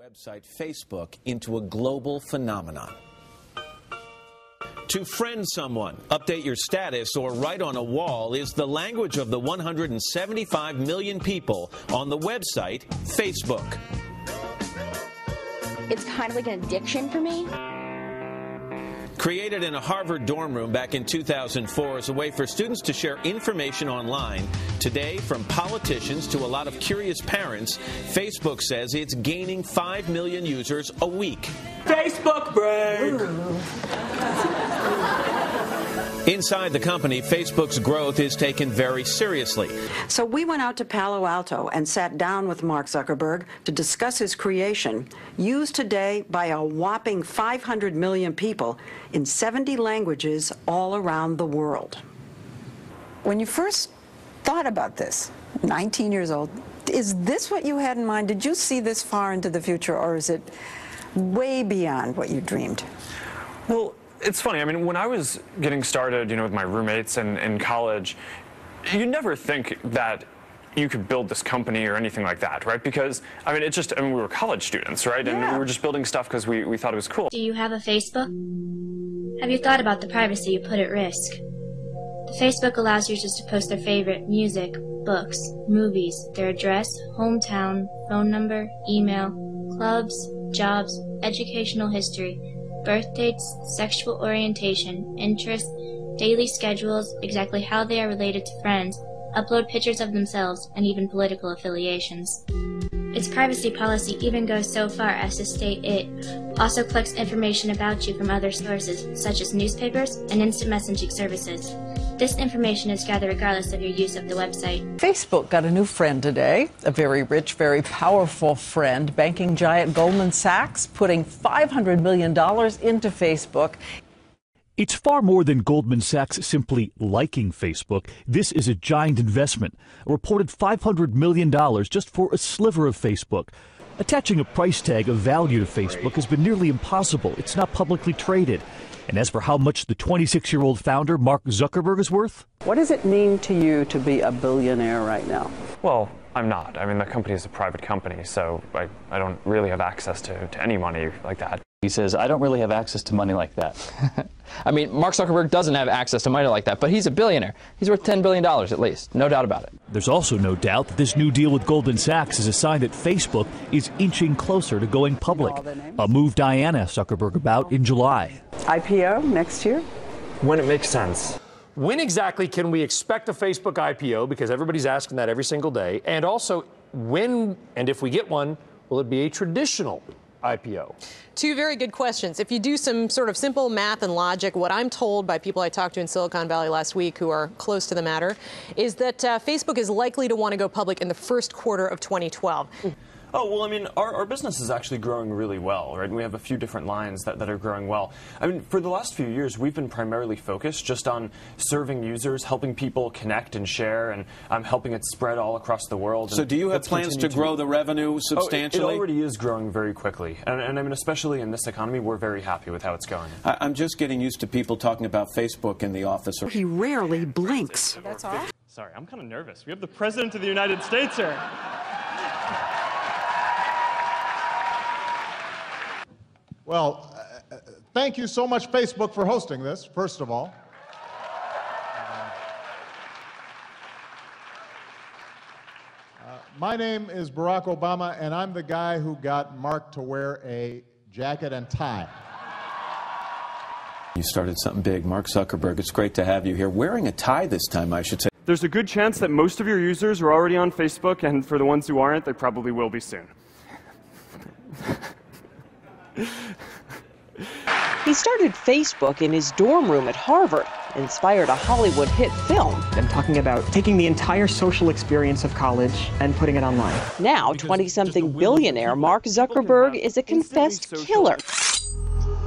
Website Facebook into a global phenomenon. To friend someone, update your status, or write on a wall is the language of the 175 million people on the website Facebook. It's kind of like an addiction for me. Created in a Harvard dorm room back in 2004 as a way for students to share information online, today, from politicians to a lot of curious parents, Facebook says it's gaining 5 million users a week. Facebook break! Inside the company, Facebook's growth is taken very seriously. So we went out to Palo Alto and sat down with Mark Zuckerberg to discuss his creation, used today by a whopping 500 million people in 70 languages all around the world. When you first thought about this, 19 years old, is this what you had in mind? Did you see this far into the future, or is it way beyond what you dreamed? Well, it's funny. I mean, when I was getting started, with my roommates in college, you never think that you could build this company or anything like that, right? Because, we were college students, right? And we were just building stuff because we thought it was cool. Do you have a Facebook? Have you thought about the privacy you put at risk? The Facebook allows users to post their favorite music, books, movies, their address, hometown, phone number, email, clubs, jobs, educational history, birth dates, sexual orientation, interests, daily schedules, exactly how they are related to friends, upload pictures of themselves, and even political affiliations. Its privacy policy even goes so far as to state it also collects information about you from other sources, such as newspapers and instant messaging services. This information is gathered regardless of your use of the website. Facebook got a new friend today, a very rich, very powerful friend. Banking giant Goldman Sachs putting $500 million into Facebook. It's far more than Goldman Sachs simply liking Facebook. This is a giant investment, a reported $500 million just for a sliver of Facebook. Attaching a price tag of value to Facebook has been nearly impossible. It's not publicly traded. And as for how much the 26-year-old founder, Mark Zuckerberg, is worth? What does it mean to you to be a billionaire right now? Well, I'm not. The company is a private company, so I don't really have access to any money like that. He says, I don't really have access to money like that. Mark Zuckerberg doesn't have access to money like that, but he's a billionaire. He's worth $10 billion at least. No doubt about it. There's also no doubt that this new deal with Goldman Sachs is a sign that Facebook is inching closer to going public, a move Diana asked Zuckerberg about in July. IPO next year? When it makes sense. When exactly can we expect a Facebook IPO? Because everybody's asking that every single day. And also, when and if we get one, will it be a traditional IPO? Two very good questions. If you do some sort of simple math and logic, what I'm told by people I talked to in Silicon Valley last week who are close to the matter is that Facebook is likely to want to go public in the first quarter of 2012. Oh, well, our business is actually growing really well, right? And we have a few different lines that are growing well. For the last few years, we've been primarily focused just on serving users, helping people connect and share, and helping it spread all across the world. So do you have plans to grow the revenue substantially? It already is growing very quickly. And especially in this economy, we're very happy with how it's going. I'm just getting used to people talking about Facebook in the office. He rarely blinks. That's all? Sorry, I'm kind of nervous. We have the President of the United States here. Well, thank you so much, Facebook, for hosting this, first of all. My name is Barack Obama, and I'm the guy who got Mark to wear a jacket and tie. You started something big. Mark Zuckerberg, it's great to have you here. Wearing a tie this time, I should say. There's a good chance that most of your users are already on Facebook, and for the ones who aren't, they probably will be soon. He started Facebook in his dorm room at Harvard, inspired a Hollywood hit film. I'm talking about taking the entire social experience of college and putting it online. Now, 20-something billionaire Mark Zuckerberg is a confessed killer.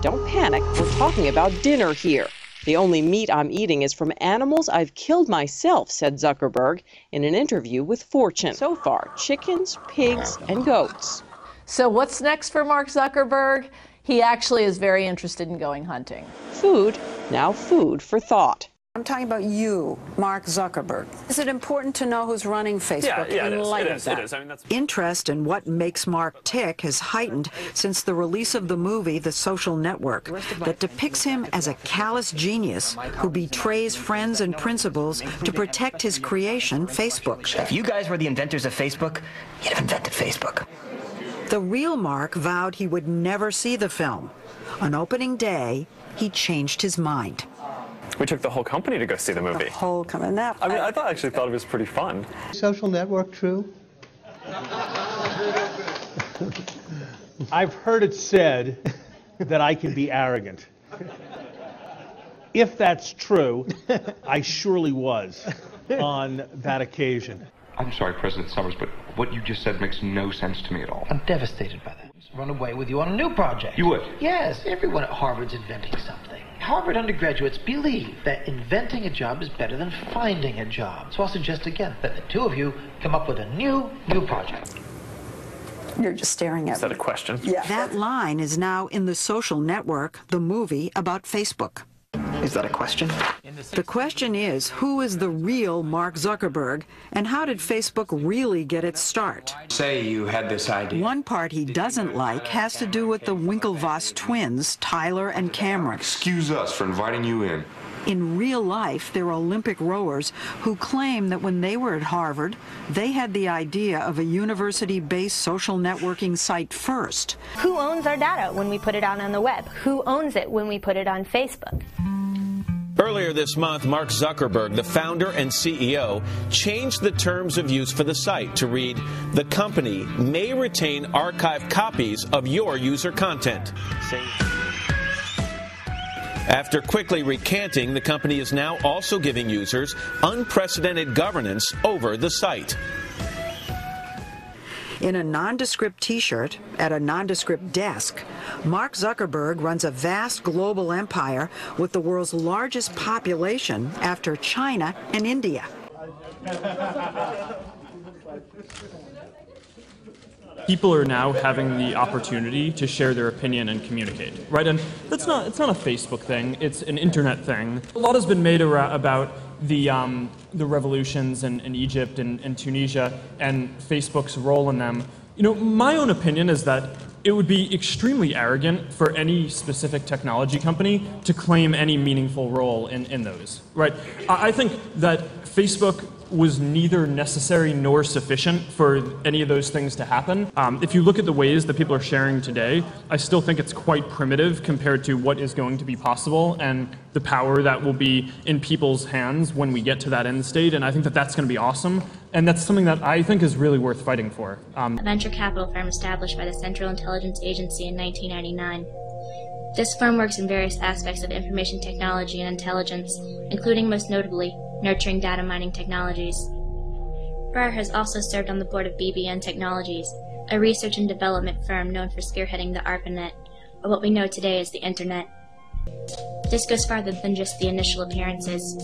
Don't panic, we're talking about dinner here. The only meat I'm eating is from animals I've killed myself, said Zuckerberg in an interview with Fortune. So far, chickens, pigs, and goats. So what's next for Mark Zuckerberg? He actually is very interested in going hunting. Food, now food for thought. I'm talking about you, Mark Zuckerberg. Is it important to know who's running Facebook in light of that? It is. I mean, that's... Interest in what makes Mark tick has heightened since the release of the movie The Social Network that depicts him as a callous genius who betrays friends and principals to protect his creation, Facebook. If you guys were the inventors of Facebook, you'd have invented Facebook. The real Mark vowed he would never see the film. On opening day, he changed his mind. We took the whole company to go see the movie. The whole company. I mean, I actually thought it was pretty fun. Social network true? I've heard it said that I can be arrogant. If that's true, I surely was on that occasion. I'm sorry, President Summers, but what you just said makes no sense to me at all. I'm devastated by that. Run away with you on a new project. You would? Yes, everyone at Harvard's inventing something. Harvard undergraduates believe that inventing a job is better than finding a job. So I'll suggest again that the two of you come up with a new project. You're just staring at me. Is that a question? Yeah. That line is now in The Social Network, the movie about Facebook. Is that a question? The question is, who is the real Mark Zuckerberg, and how did Facebook really get its start? Say you had this idea. One part he doesn't like has to do with the Winklevoss twins, Tyler and Cameron. Excuse us for inviting you in. In real life, they're Olympic rowers who claim that when they were at Harvard, they had the idea of a university-based social networking site first. Who owns our data when we put it out on the web? Who owns it when we put it on Facebook? Earlier this month, Mark Zuckerberg, the founder and CEO, changed the terms of use for the site to read, "The company may retain archived copies of your user content." After quickly recanting, the company is now also giving users unprecedented governance over the site. In a nondescript T-shirt at a nondescript desk, Mark Zuckerberg runs a vast global empire with the world's largest population after China and India. People are now having the opportunity to share their opinion and communicate, right? And it's not a Facebook thing, it's an internet thing. A lot has been made about the revolutions in Egypt and Tunisia and Facebook's role in them. You know, my own opinion is that it would be extremely arrogant for any specific technology company to claim any meaningful role in those, right? I think that Facebook was neither necessary nor sufficient for any of those things to happen. If you look at the ways that people are sharing today, I still think it's quite primitive compared to what is going to be possible and the power that will be in people's hands when we get to that end state, and I think that that's going to be awesome, and that's something that I think is really worth fighting for. A venture capital firm established by the Central Intelligence Agency in 1999. This firm works in various aspects of information technology and intelligence, including most notably nurturing data mining technologies. Breyer has also served on the board of BBN Technologies, a research and development firm known for spearheading the ARPANET, or what we know today as the Internet. This goes farther than just the initial appearances.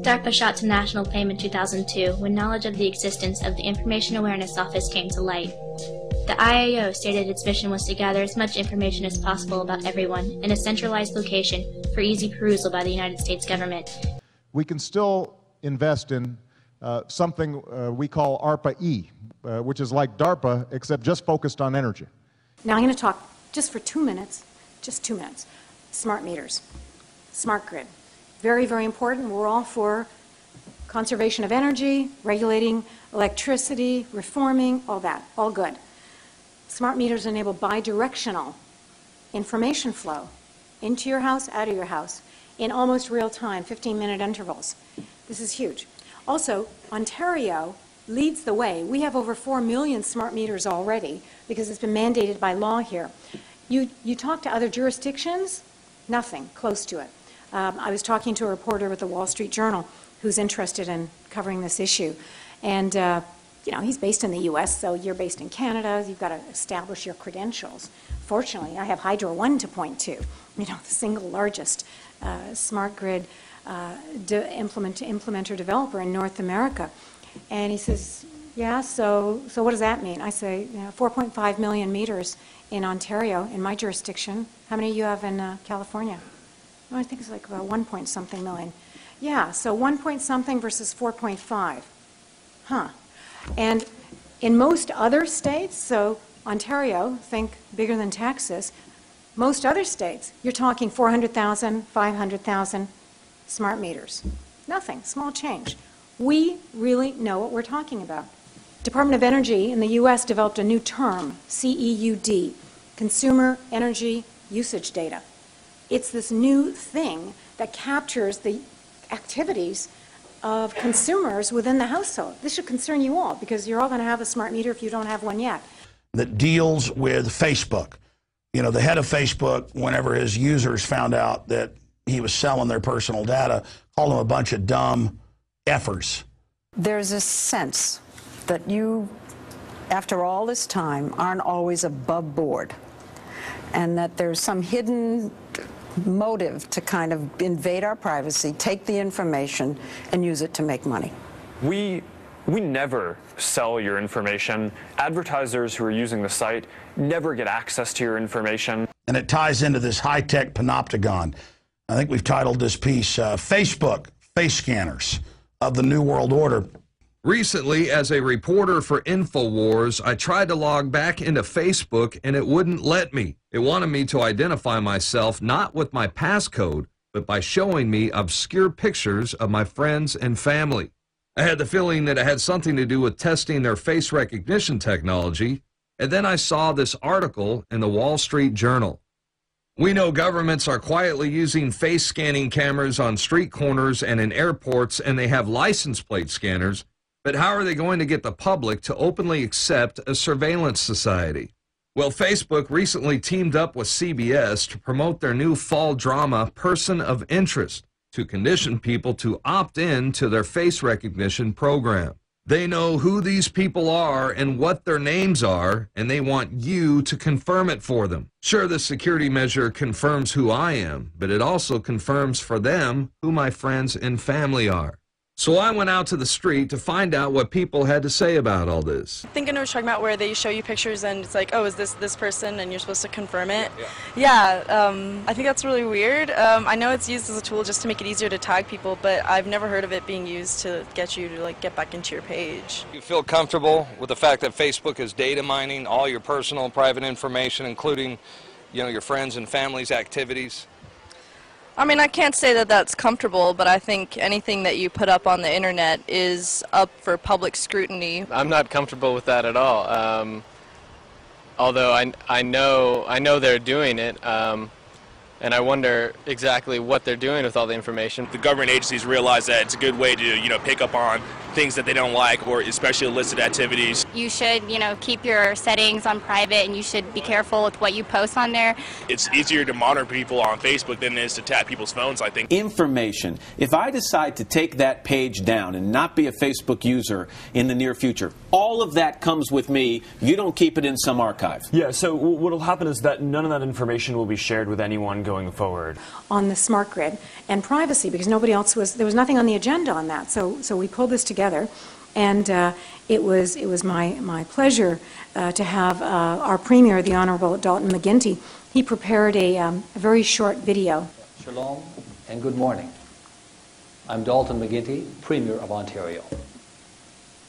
DARPA shot to national fame in 2002 when knowledge of the existence of the Information Awareness Office came to light. The IAO stated its mission was to gather as much information as possible about everyone in a centralized location for easy perusal by the United States government. We can still invest in something we call ARPA-E, which is like DARPA, except just focused on energy. Now I'm going to talk just for 2 minutes, smart meters, smart grid. Very, very important. We're all for conservation of energy, regulating electricity, reforming, all that, all good. Smart meters enable bidirectional information flow into your house, out of your house, in almost real time, 15-minute intervals. This is huge. Also, Ontario leads the way. We have over 4 million smart meters already because it's been mandated by law here. You talk to other jurisdictions, nothing close to it. I was talking to a reporter with the Wall Street Journal who's interested in covering this issue. And you know, he's based in the U.S., so you're based in Canada. You've got to establish your credentials. Fortunately, I have Hydro One to point to, you know, the single largest smart grid implementer developer in North America. And he says, yeah, so what does that mean? I say, you know, 4.5 million meters in Ontario, in my jurisdiction. How many do you have in California? Oh, I think it's like about 1 point something million. Yeah, so 1 point something versus 4.5. Huh. And in most other states, so Ontario, think bigger than Texas, most other states, you're talking 400,000, 500,000 smart meters. Nothing, small change. We really know what we're talking about. Department of Energy in the U.S. developed a new term, CEUD, Consumer Energy Usage Data. It's this new thing that captures the activities of consumers within the household. This should concern you all because you're all going to have a smart meter if you don't have one yet. That deals with Facebook. You know, the head of Facebook, whenever his users found out that he was selling their personal data, called them a bunch of dumb effers. There's a sense that you, after all this time, aren't always above board, and that there's some hidden motive to kind of invade our privacy, take the information, and use it to make money. We never sell your information. Advertisers who are using the site never get access to your information. And it ties into this high-tech panopticon. I think we've titled this piece, Facebook Face Scanners of the New World Order. Recently, as a reporter for InfoWars, I tried to log back into Facebook and it wouldn't let me. It wanted me to identify myself not with my passcode, but by showing me obscure pictures of my friends and family. I had the feeling that it had something to do with testing their face recognition technology, and then I saw this article in the Wall Street Journal. We know governments are quietly using face scanning cameras on street corners and in airports, and they have license plate scanners. But how are they going to get the public to openly accept a surveillance society? Well, Facebook recently teamed up with CBS to promote their new fall drama, Person of Interest, to condition people to opt in to their face recognition program. They know who these people are and what their names are, and they want you to confirm it for them. Sure, the security measure confirms who I am, but it also confirms for them who my friends and family are. So I went out to the street to find out what people had to say about all this. I think I know what you're talking about, where they show you pictures and it's like, oh, is this person? And you're supposed to confirm it. Yeah, I think that's really weird. I know it's used as a tool just to make it easier to tag people, but I've never heard of it being used to get you to get back into your page. You feel comfortable with the fact that Facebook is data mining all your personal and private information, including, your friends and family's activities? I mean, I can't say that that's comfortable, but I think anything that you put up on the internet is up for public scrutiny. I'm not comfortable with that at all. Although I know they're doing it, and I wonder exactly what they're doing with all the information. The government agencies realize that it's a good way to, pick up on things that they don't like, or especially illicit activities. You should, keep your settings on private, and you should be careful with what you post on there. It's easier to monitor people on Facebook than it is to tap people's phones, I think. Information. If I decide to take that page down and not be a Facebook user in the near future, all of that comes with me. You don't keep it in some archive. Yeah, so what will happen is that none of that information will be shared with anyone going forward. On the smart grid and privacy, because there was nothing on the agenda on that. So we pulled this together, and it was my pleasure to have our Premier, the Honorable Dalton McGuinty. He prepared a very short video. Shalom and good morning. I'm Dalton McGuinty, Premier of Ontario.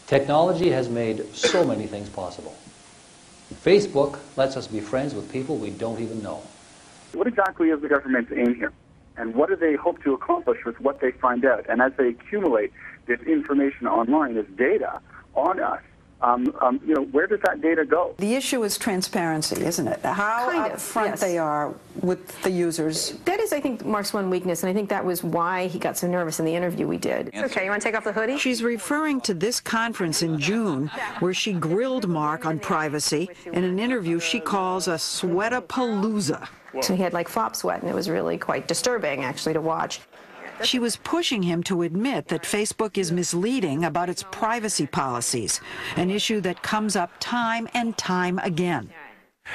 Technology has made so many things possible. Facebook lets us be friends with people we don't even know. What exactly is the government's aim here? And what do they hope to accomplish with what they find out? And as they accumulate this information online, this data on us, where does that data go? The issue is transparency, isn't it? How upfront they are with the users. That is, I think, Mark's one weakness, and I think that was why he got so nervous in the interview we did. Okay, you want to take off the hoodie? She's referring to this conference in June where she grilled Mark on privacy in an interview she calls a sweatapalooza. So he had fop sweat, and it was really quite disturbing, actually, to watch. She was pushing him to admit that Facebook is misleading about its privacy policies, an issue that comes up time and time again.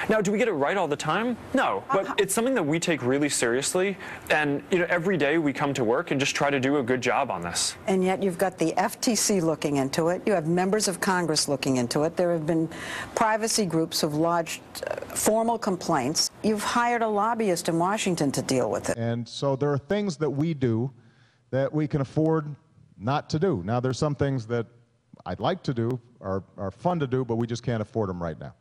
Now, do we get it right all the time? No, but it's something that we take really seriously, and every day we come to work and just try to do a good job on this. And yet you've got the FTC looking into it, you have members of Congress looking into it, there have been privacy groups who've lodged formal complaints. You've hired a lobbyist in Washington to deal with it. And so there are things that we do that we can afford not to do. Now, there's some things that I'd like to do, are fun to do, but we just can't afford them right now.